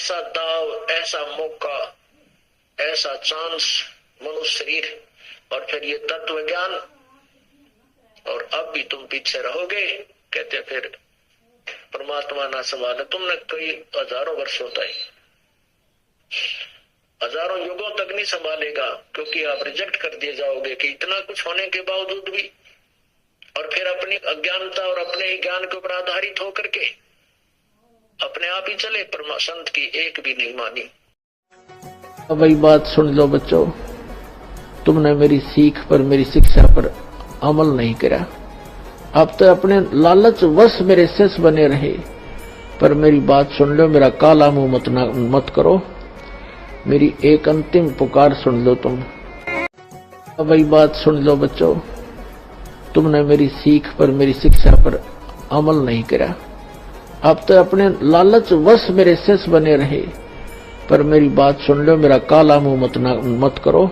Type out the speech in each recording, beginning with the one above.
ऐसा दाव, ऐसा मौका, ऐसा चांस मनुष्य शरीर और फिर ये तत्व ज्ञान, और अब भी तुम पीछे रहोगे। कहते फिर परमात्मा ना संभाले, तुमने कई हजारों वर्षों तक, हजारों युगों तक नहीं संभालेगा, क्योंकि आप रिजेक्ट कर दिए जाओगे कि इतना कुछ होने के बावजूद भी, और फिर अपनी अज्ञानता और अपने ही ज्ञान के ऊपर आधारित होकर के अपने आप ही चले, संत की एक भी नहीं मानी। वही बात सुन लो बच्चों, तुमने मेरी सीख पर, मेरी शिक्षा पर अमल नहीं करा। अब तो अपने लालच वश मेरे शिष्य बने रहे, पर मेरी बात सुन लो, मेरा काला मुंह मत करो, मेरी एक अंतिम पुकार सुन लो तुम। वही बात सुन लो बच्चों, तुमने मेरी सीख पर, मेरी शिक्षा पर अमल नहीं करा। अब तो अपने लालच वश मेरे शिष्य बने रहे, पर मेरी बात सुन लो, मेरा काला मुंह मत करो,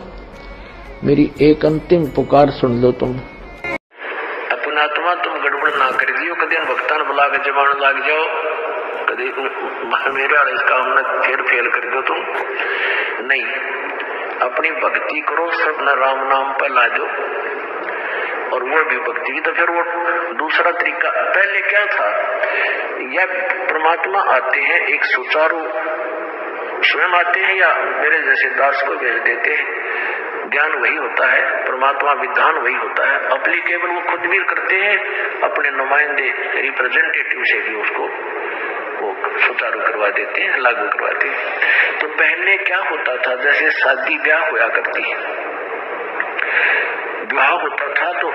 मेरी एक अंतिम पुकार सुन लो तुम। अपना आत्मा तुम गड़बड़ ना कर दियो, कदे भक्तान बुला के जबान लाग जाओ, कदे मेरे वाले इस काम में फिर फेल कर दो तुम। नहीं, अपनी भक्ति करो, सब न राम नाम पर ला दो, और वो भी भक्ति की। तो फिर वो दूसरा तरीका, पहले क्या था, या परमात्मा आते हैं एक सुचारू, स्वयं आते हैं या मेरे जैसे दास को भेज देते हैं, ज्ञान वही होता है, परमात्मा विधान वही होता है, अप्लीकेबल वो खुद भी करते हैं, अपने नुमाइंदे रिप्रेजेंटेटिव से भी उसको वो सुचारू करवा देते हैं, लागू करवाते हैं। तो पहले क्या होता था, जैसे शादी ब्याह होया करती है, विवाह होता था तो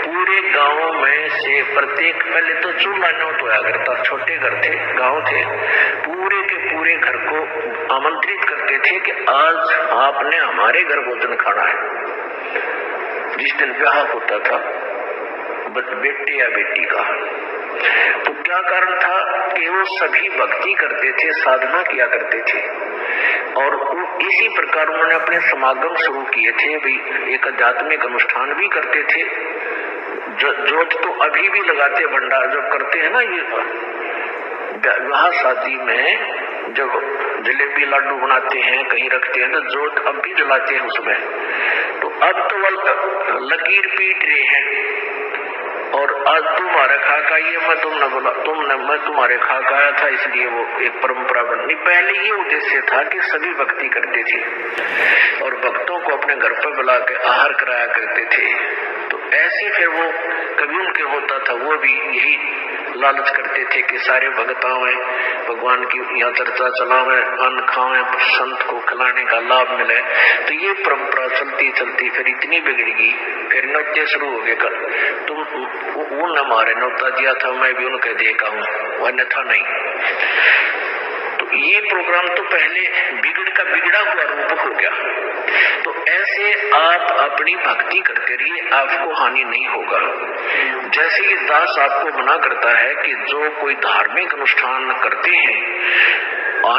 पूरे गांव में से प्रत्येक, पहले तो चूल्हा नोट होया करता, छोटे घर थे, गांव थे, पूरे के पूरे घर को आमंत्रित करते थे कि आज आपने हमारे घर भोजन खाना है। जिस दिन विवाह होता था बेटे या बेटी का, तो क्या कारण था कि वो सभी भक्ति करते थे, साधना किया करते थे, और इसी प्रकार उन्होंने अपने समागम शुरू किए थे। भाई एक आध्यात्मिक अनुष्ठान भी करते थे, जोत तो अभी भी लगाते, भंडार जब करते हैं ना, ये विवाह शादी में जब जलेबी लाडू बनाते हैं, कहीं रखते हैं, तो जोत अब भी जलाते हैं उसमें। तो अब तो वो लकीर पीट रहे हैं, और आज तुम्हारे खा का ये मैं तुम्हारे खा का आया था, इसलिए वो एक परंपरा बनी। पहले ये उद्देश्य था कि सभी भक्ति करते थे और भक्तों को अपने घर पर बुला के आहार कराया करते थे। तो ऐसे फिर वो कभी उनके होता था, वो भी यही लालच करते थे कि सारे भक्त आवे, भगवान की यहाँ चर्चा चलावे, अन्न खावे, संत को खिलाने का लाभ मिले। तो ये परंपरा चलती चलती फिर इतनी बिगड़ गई, फिर नौते शुरू हो गए। तुम वो न मारे नौता दिया था, मैं भी उनके देखा हूँ, अन्यथा नहीं। तो ये प्रोग्राम तो पहले बिगड़ा हुआ रूप हो गया। तो ऐसे आप अपनी भक्ति करते रहिए, आपको हानि नहीं होगा। जैसे ये दास आपको मना करता है कि जो कोई धार्मिक अनुष्ठान करते हैं,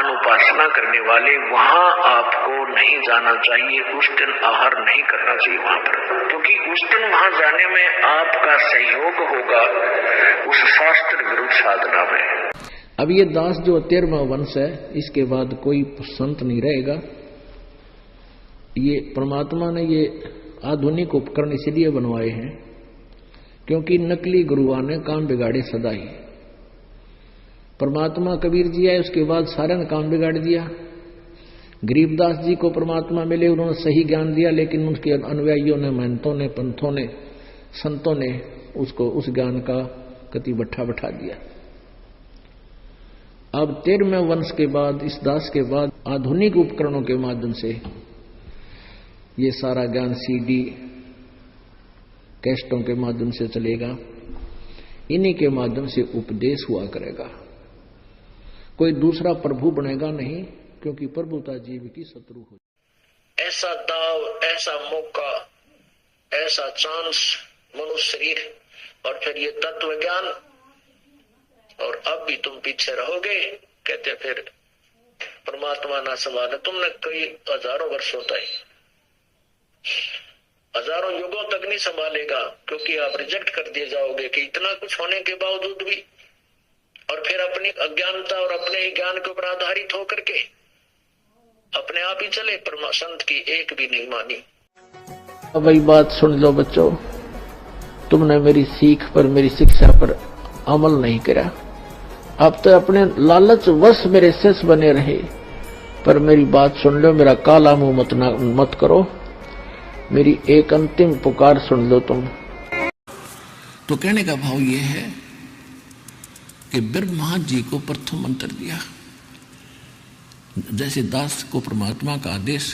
उपासना करने वाले, वहां आपको नहीं जाना चाहिए, उस दिन आहार नहीं करना चाहिए वहां पर, क्योंकि उस दिन वहां जाने में आपका सहयोग होगा उस शास्त्र विरुद्ध साधना में। अब ये दास जो 13वां वंश है, इसके बाद कोई संत नहीं रहेगा। ये परमात्मा ने ये आधुनिक उपकरण इसलिए बनवाए हैं क्योंकि नकली गुरुओं ने काम बिगाड़े सदा ही। परमात्मा कबीर जी आए, उसके बाद सारे ने काम बिगाड़ दिया। गरीबदास जी को परमात्मा मिले, उन्होंने सही ज्ञान दिया, लेकिन उनके अनुयायियों ने, महंतों ने, पंथों ने, संतों ने उसको उस ज्ञान का कति बट्ठा बैठा दिया। अब 13वें वंश के बाद, इस दास के बाद आधुनिक उपकरणों के माध्यम से ये सारा ज्ञान सीडी कैस्टों के माध्यम से चलेगा, इन्हीं के माध्यम से उपदेश हुआ करेगा। कोई दूसरा प्रभु बनेगा नहीं, क्योंकि प्रभुता जीव की शत्रु हो। ऐसा दाव, ऐसा मौका, ऐसा चांस मनुष्य शरीर और फिर ये तत्व ज्ञान, और अब भी तुम पीछे रहोगे। कहते फिर परमात्मा ना संभाले, तुमने कई हजारों वर्षों तक, हजारों युगों तक नहीं संभालेगा, क्योंकि आप रिजेक्ट कर दिए जाओगे कि इतना कुछ होने के बावजूद भी और फिर अपनी अज्ञानता और अपने ही ज्ञान के ऊपर आधारित होकर के अपने आप ही चले, पर संत की एक भी नहीं मानी। वही बात सुन लो बच्चों, तुमने मेरी सीख पर, मेरी शिक्षा पर अमल नहीं करा। अब तो अपने लालच वश मेरे शिष्य बने रहे, पर मेरी बात सुन लो, मेरा काला मुंह मत करो, मेरी एक अंतिम पुकार सुन लो तुम। तो कहने का भाव यह है कि ब्रह्मा जी को प्रथम मंत्र दिया, जैसे दास को परमात्मा का आदेश,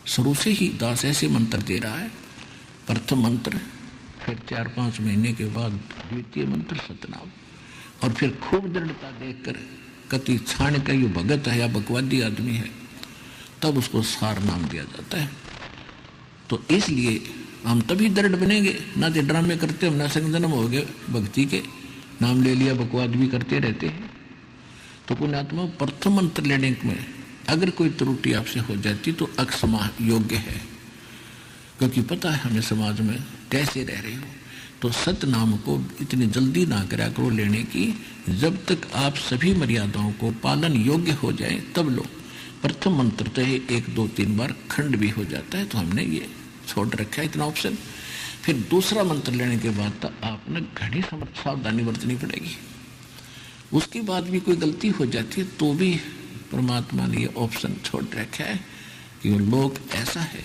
शुरू से ही दास ऐसे मंत्र दे रहा है, प्रथम मंत्र, फिर 4-5 महीने के बाद द्वितीय मंत्र सतनाम, और फिर खूब दृढ़ता देखकर कति छाण का ये भगत है या बकवादी आदमी है, तब उसको सार नाम दिया जाता है। तो इसलिए हम तभी दृढ़ बनेंगे, ना तो ड्रामे करते हम, ना संजन्म हो गए भक्ति के, नाम ले लिया, बकवाद भी करते रहते हैं। तो पुण्यात्मा, प्रथम मंत्र लेने में अगर कोई त्रुटि आपसे हो जाती तो अक्षमा योग्य है, क्योंकि पता है हमें समाज में कैसे रह रहे हो। तो सत नाम को इतनी जल्दी ना करा करो लेने की, जब तक आप सभी मर्यादाओं को पालन योग्य हो जाए तब लो। प्रथम मंत्र तो 1-2-3 बार खंड भी हो जाता है, तो हमने ये छोड़ रखा है इतना ऑप्शन। फिर दूसरा मंत्र लेने के बाद तो आपने घनी सावधानी बरतनी पड़ेगी। उसके बाद भी कोई गलती हो जाती है तो भी परमात्मा ने ये ऑप्शन छोड़ रखा है कि वो लोग, ऐसा है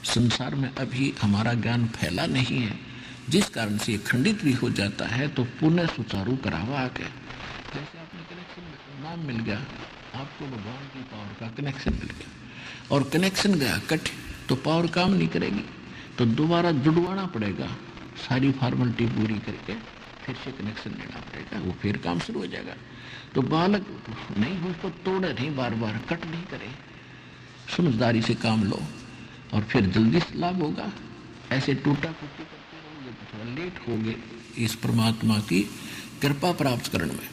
संसार में अभी हमारा ज्ञान फैला नहीं है, जिस कारण से ये खंडित भी हो जाता है, तो पुनः सुचारू करावा आके, जैसे आपने कनेक्शन नाम मिल गया, आपको भगवान की पावर का कनेक्शन मिल गया, और कनेक्शन गया कट तो पावर काम नहीं करेगी, तो दोबारा जुड़वाना पड़ेगा, सारी फॉर्मेलिटी पूरी करके फिर से कनेक्शन लेना पड़ेगा, वो फिर काम शुरू हो जाएगा। तो बालक नहीं हो उसको तोड़े नहीं, बार बार कट नहीं करे, समझदारी से काम लो और फिर जल्दी से लाभ होगा। ऐसे टूटा फूटी करते रहोगे तो थोड़ा लेट होगे इस परमात्मा की कृपा प्राप्त करने में।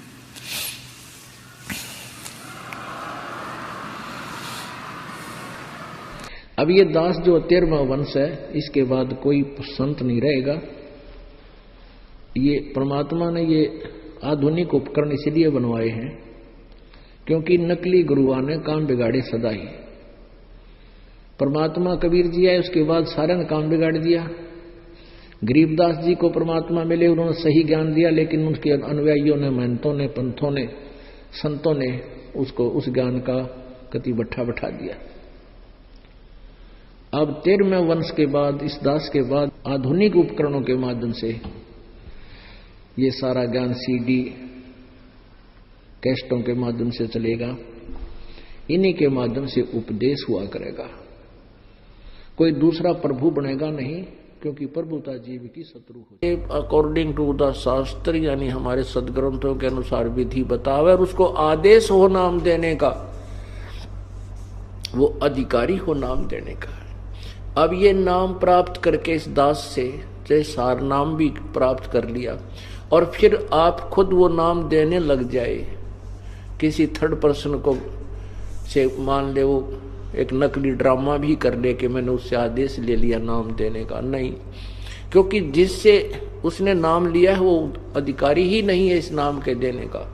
अब ये दास जो 13वां वंश है, इसके बाद कोई संत नहीं रहेगा। ये परमात्मा ने ये आधुनिक उपकरण इसलिए बनवाए हैं क्योंकि नकली गुरुआ ने काम बिगाड़े सदा ही। परमात्मा कबीर जी आए, उसके बाद सारे ने काम बिगाड़ दिया। गरीबदास जी को परमात्मा मिले, उन्होंने सही ज्ञान दिया, लेकिन उनके अनुयायियों ने, महंतों ने, पंथों ने, संतों ने उसको उस ज्ञान का कति बट्ठा बैठा दिया। अब 13वें वंश के बाद, इस दास के बाद, आधुनिक उपकरणों के माध्यम से ये सारा ज्ञान CD कैस्टों के माध्यम से चलेगा, इन्हीं के माध्यम से उपदेश हुआ करेगा। कोई दूसरा प्रभु बनेगा नहीं, क्योंकि प्रभुता जीव की शत्रु हो। अकॉर्डिंग टू द शास्त्र, यानी हमारे सदग्रंथों के अनुसार विधि बतावे, और उसको आदेश हो नाम देने का, वो अधिकारी हो नाम देने का। अब ये नाम प्राप्त करके इस दास से सार नाम भी प्राप्त कर लिया, और फिर आप खुद वो नाम देने लग जाए किसी थर्ड पर्सन को, से मान ले वो एक नकली ड्रामा भी कर ले कि मैंने उससे आदेश ले लिया नाम देने का, नहीं, क्योंकि जिससे उसने नाम लिया है वो अधिकारी ही नहीं है इस नाम के देने का।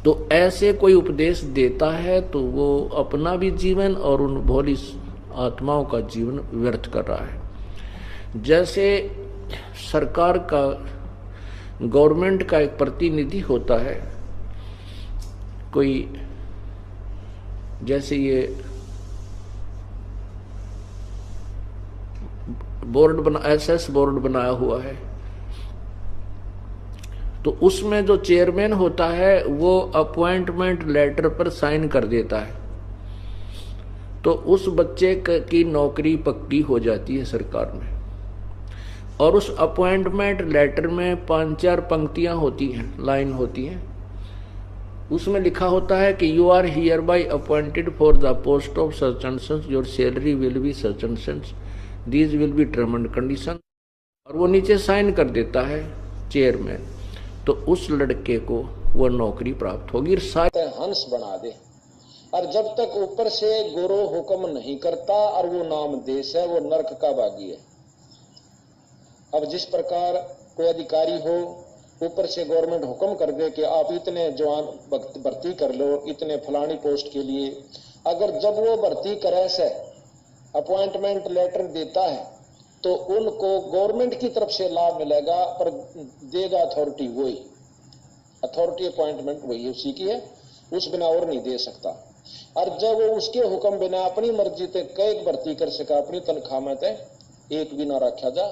तो ऐसे कोई उपदेश देता है तो वो अपना भी जीवन और उन भोली आत्माओं का जीवन व्यर्थ कर रहा है। जैसे सरकार का, गवर्नमेंट का एक प्रतिनिधि होता है, कोई जैसे ये बोर्ड बना, SS बोर्ड बनाया हुआ है, तो उसमें जो चेयरमैन होता है वो अपॉइंटमेंट लेटर पर साइन कर देता है, तो उस बच्चे की नौकरी पक्की हो जाती है सरकार में। और उस अपॉइंटमेंट लेटर में 5-4 पंक्तियां होती हैं, लाइन होती हैं, उसमें लिखा होता है कि you are hereby appointed for the post of such and such, your salary will be such and such, these will be term and condition, और वो नीचे साइन कर देता है चेयरमैन, तो उस लड़के को वो नौकरी प्राप्त होगी। सारे हंस बना दे, और जब तक ऊपर से गुरु हुक्म नहीं करता और वो नाम देश है, वो नरक का बागी है। अब जिस प्रकार कोई अधिकारी हो, ऊपर से गवर्नमेंट हुक्म कर दे कि आप इतने जवान भर्ती कर लो इतने फलानी पोस्ट के लिए, अगर जब वो भर्ती करे से अपॉइंटमेंट लेटर देता है तो उनको गवर्नमेंट की तरफ से लाभ मिलेगा, पर देगा अथॉरिटी वही, अथॉरिटी अपॉइंटमेंट वही उसी की है, उस बिना और नहीं दे सकता। और जब वो उसके हुक्म बिना अपनी मर्जी से कई भर्ती कर सका, अपनी तनख्वाह में एक भी ना रखा जा,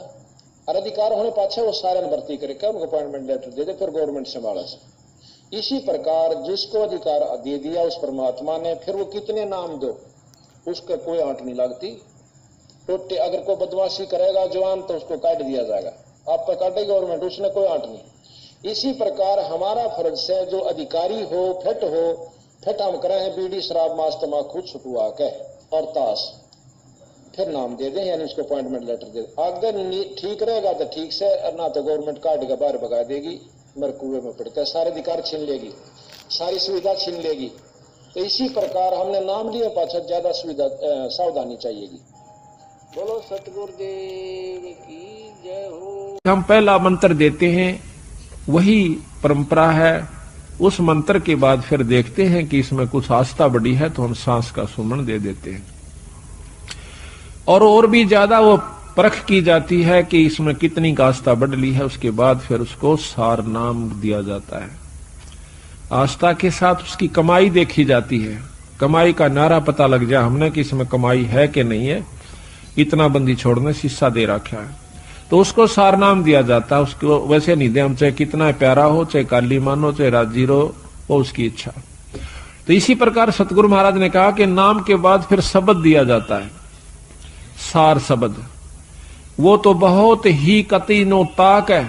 और अधिकार होने पाछे वो सारे भर्ती करेगा, उनको अपॉइंटमेंट लेटर दे दे, फिर गवर्नमेंट संभाला से। इसी प्रकार जिसको अधिकार दे दिया उस परमात्मा ने, फिर वो कितने नाम दो उसका कोई आंट नहीं लगती। टोटे अगर कोई बदमाशी करेगा जवान तो उसको काट दिया जाएगा, आप पर काटे गवर्नमेंट, उसने कोई आंट नहीं। इसी प्रकार हमारा फर्ज है जो अधिकारी हो फिट हम करें हैं बीड़ी शराब मांस तमाकू छुटवा के और ताश, फिर नाम दे दें यानी उसको अपॉइंटमेंट लेटर दे दें। अगर ठीक रहेगा तो ठीक से, ना तो गवर्नमेंट काट के बाहर भगा देगी, मर कुएं में पड़ता है, सारे अधिकार छीन लेगी, सारी सुविधा छीन लेगी। तो इसी प्रकार हमने नाम लिए पाछा ज्यादा सुविधा सावधानी चाहिएगी। बोलो सतगुरुदेव की जय हो। हम पहला मंत्र देते हैं, वही परंपरा है। उस मंत्र के बाद फिर देखते हैं कि इसमें कुछ आस्था बढ़ी है तो हम सांस का सुमन दे देते हैं, और भी ज्यादा वो परख की जाती है कि इसमें कितनी का आस्था बढ़ ली है। उसके बाद फिर उसको सार नाम दिया जाता है। आस्था के साथ उसकी कमाई देखी जाती है, कमाई का नारा पता लग जाए हमने कि इसमें कमाई है कि नहीं है, इतना बंदी छोड़ने शीशा दे रखा है तो उसको सार नाम दिया जाता है। उसको वैसे नहीं दे हम, चाहे कितना प्यारा हो, चाहे काली मान हो, चाहे राजीरो हो, उसकी इच्छा। तो इसी प्रकार सतगुरु महाराज ने कहा कि नाम के बाद फिर शब्द दिया जाता है, सार शब्द। वो तो बहुत ही कती नो ताक है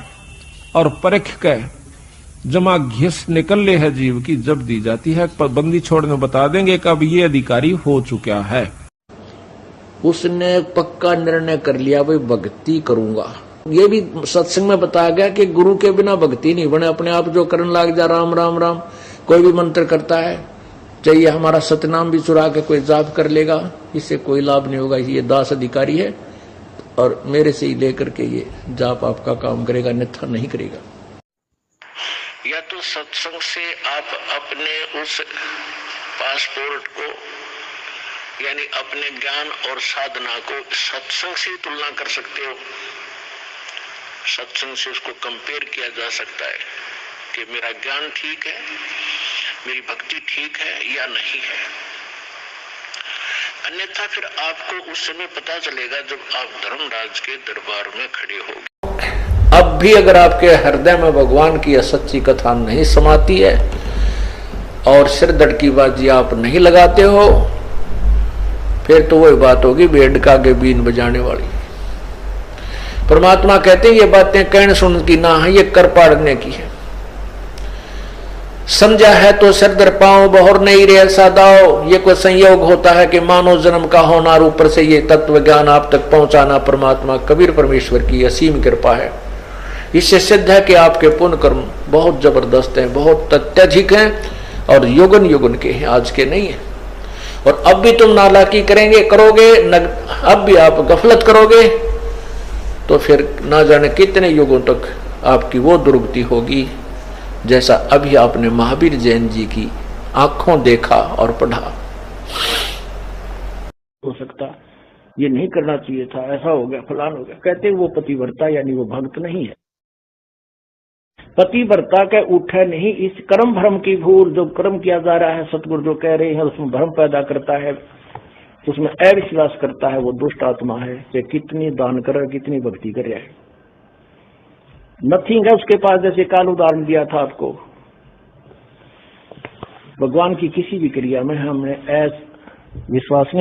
और परख के जमा घिस निकल ले है जीव की जब दी जाती है। बंदी छोड़ने बता देंगे कब ये अधिकारी हो चुका है। उसने पक्का निर्णय कर लिया भाई भक्ति करूंगा। ये भी सत्संग में बताया गया कि गुरु के बिना भक्ति नहीं बने। अपने आप जो करने लग जा राम राम राम, कोई भी मंत्र करता है, चाहिए हमारा सतनाम भी चुरा के कोई जाप कर लेगा, इससे कोई लाभ नहीं होगा। ये दास अधिकारी है और मेरे से ही लेकर के ये जाप आपका काम करेगा, अन्यथा नहीं करेगा। या तो सत्संग से आप अपने उस पासपोर्ट को यानी अपने ज्ञान और साधना को सत्संग से तुलना कर सकते हो। सत्संग से उसको कंपेयर किया जा सकता है कि मेरा ज्ञान ठीक है, मेरी भक्ति ठीक है या नहीं है। अन्यथा फिर आपको उस समय पता चलेगा जब आप धर्मराज के दरबार में खड़े होगे। अब भी अगर आपके हृदय में भगवान की सच्ची कथा नहीं समाती है और सिर दड़ की बाजी आप नहीं लगाते हो, फिर तो वही बात होगी भेड़ का आगे बीन बजाने वाली। परमात्मा कहते हैं ये बातें कहने सुन की ना है, ये कर पाड़ने की है। समझा है तो सिर दर पाओ बहुर नहीं रे ऐसा दाओ। ये कोई संयोग होता है कि मानव जन्म का होना, ऊपर से ये तत्व ज्ञान आप तक पहुंचाना परमात्मा कबीर परमेश्वर की असीम कृपा है। इससे सिद्ध है कि आपके पुण्य कर्म बहुत जबरदस्त हैं, बहुत अत्यधिक हैं और युगन युगन के हैं, आज के नहीं है। और अब भी तुम नालायकी करोगे, अब भी आप गफलत करोगे तो फिर ना जाने कितने युगों तक आपकी वो दुर्गति होगी जैसा अभी आपने महावीर जैन जी की आंखों देखा और पढ़ा। हो सकता ये नहीं करना चाहिए था, ऐसा हो गया, फलान हो गया। कहते वो पतिव्रता यानी वो भक्त नहीं है। पतिव्रता के उठे नहीं, इस कर्म भ्रम की भूल जो कर्म किया जा रहा है, सतगुरु जो कह रहे हैं उसमें भ्रम पैदा करता है, उसमें अविश्वास करता है, वो दुष्ट आत्मा है। चाहे कितनी दान करे, कितनी भक्ति कर रहा है, नथिंग है उसके पास। जैसे काल उदाहरण दिया था आपको, भगवान की किसी भी क्रिया में हमने विश्वास नहीं